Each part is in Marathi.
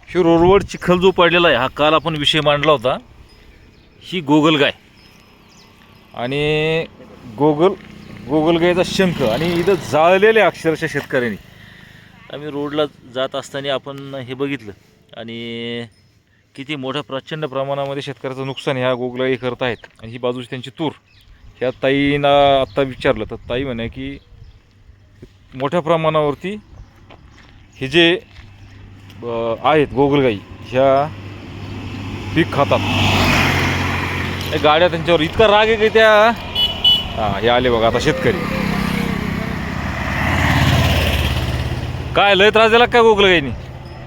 ही रोडवर चिखल जो पडलेला आहे, हा काल आपण विषय मांडला होता. ही गोगलगाय आणि गोगलगायचा शंख आणि इथं जाळलेले अक्षरशः शेतकऱ्यांनी. आम्ही रोडला जात असताना आपण हे बघितलं आणि किती मोठ्या प्रचंड प्रमाणामध्ये शेतकऱ्याचं नुकसान ह्या गोगलगाई करत आहेत. आणि ही बाजूची त्यांची तूर. ह्या ताईंना आत्ता विचारलं तर ताई म्हणे की मोठ्या प्रमाणावरती हे जे आहेत गोगलगाई ह्या पीक खातात. हे गाड्या त्यांच्यावर इतका राग आहे की त्या हे आले बघा आता शेतकरी. काय लय त्रास दिला काय गोगलगाईनी?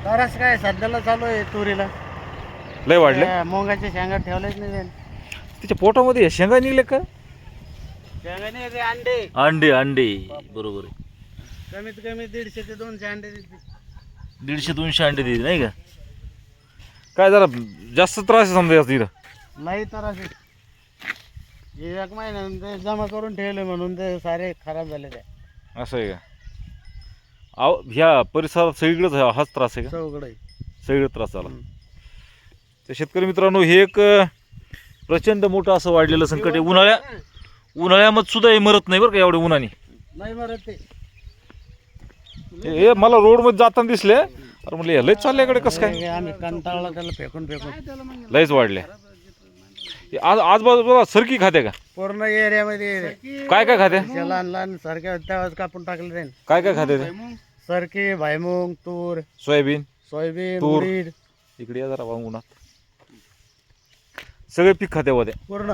तरच काय सध्याला चालू आहे तुरीला. लय वाढले. मोंगाच्या शेंगा ठेवलेच नाही त्यांनी. तिच्या पोटामध्ये शेंगा निघले का? शेंगा नाही ते अंडे. अंडे अंडे बरोबर आहे. कमीत कमी 150 ते 200 अंडे देते. 150-200 अंडे दिली नाही का? काय जरा जास्त त्रास आहे समजा याचा इथं. नाही तर असे एक महिन्यानंतर जमा करून ठेवले म्हणून ते सारे खराब झाले. ते असं आहे का? अहो ह्या परिसरात सगळीकडेच हाच त्रास आहे का? चौकडे सगळीकडे त्रास झाला. तर शेतकरी मित्रांनो, हे एक प्रचंड मोठं असं वाढलेलं संकट आहे. उन्हाळ्यामध्ये सुद्धा हे मरत नाही बरं का एवढ्या उन्हाने. नाही मरत ते. हे मला रोडमध्ये जाताना दिसले. अरे म्हणले लयच चालल्याकडे कसं काय? आम्ही कंटाळला त्याला फेकून फेकून. लयच वाढल्या. आज आजबाजूला सरकी खाते का? पूर्ण एरियामध्ये काय काय खाते? लहान लहान सारख्या त्यावेळेस कापून टाकले त्यांनी. काय काय खाते ते? सरकी, भाईमुंग, तूर, सोयाबीन, सोयाबीन, तूर. उडीद इकडे या जरा उन्हात. सगळे पीक खाते होते पूर्ण.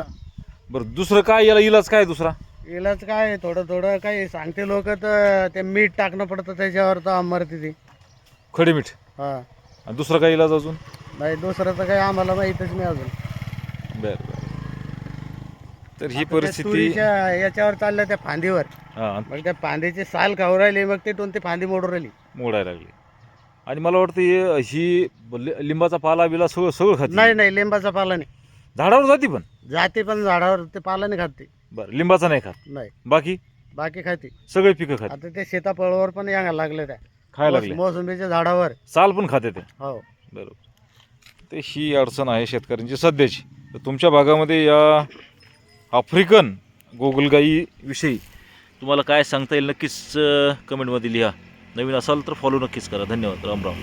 बरं दुसरं काय याला इलाज काय दुसरा? इलाज काय थोडं थोडं काही सांगते लोक तर ते मीठ टाकणं पडतं त्याच्यावर तर मरते ती. खडी मीठ. हा आणि दुसरा काय इलाज अजून? नाही दुसरं तर काही आम्हाला माहीतच नाही अजून. बर बर. तर ही आता त्या परिस्थिती तुरीच्या याच्यावर चाललं त्या फांदीवर. हा मग त्या फांदीची साल खाऊ राहिली मग तिथून ती फांदी मोडून राहिली. मोडायला लागली. आणि मला वाटतं ही लिंबाचा पाला बिला सगळं खाते. नाही नाही लिंबाचा पाला नाही. झाडावर जाती पण. जाते पण झाडावर ते पाला नाही खाते. बरं लिंबाचा नाही खात. नाही बाकी बाकी खाते. सगळे पिकं खाते. आता ते सीताफळावर पण यायला लागले त्या खायला लागले. मोसंबीच्या झाडावर. साल पण खाते ते. हो बरोबर. ते ही अडचण आहे शेतकऱ्यांची सध्याची. तर तुमच्या भागामध्ये या आफ्रिकन गोगलगाई विषयी तुम्हाला काय सांगता येईल नक्कीच कमेंटमध्ये लिहा. नवीन असाल तर फॉलो नक्कीच करा. धन्यवाद. राम राम.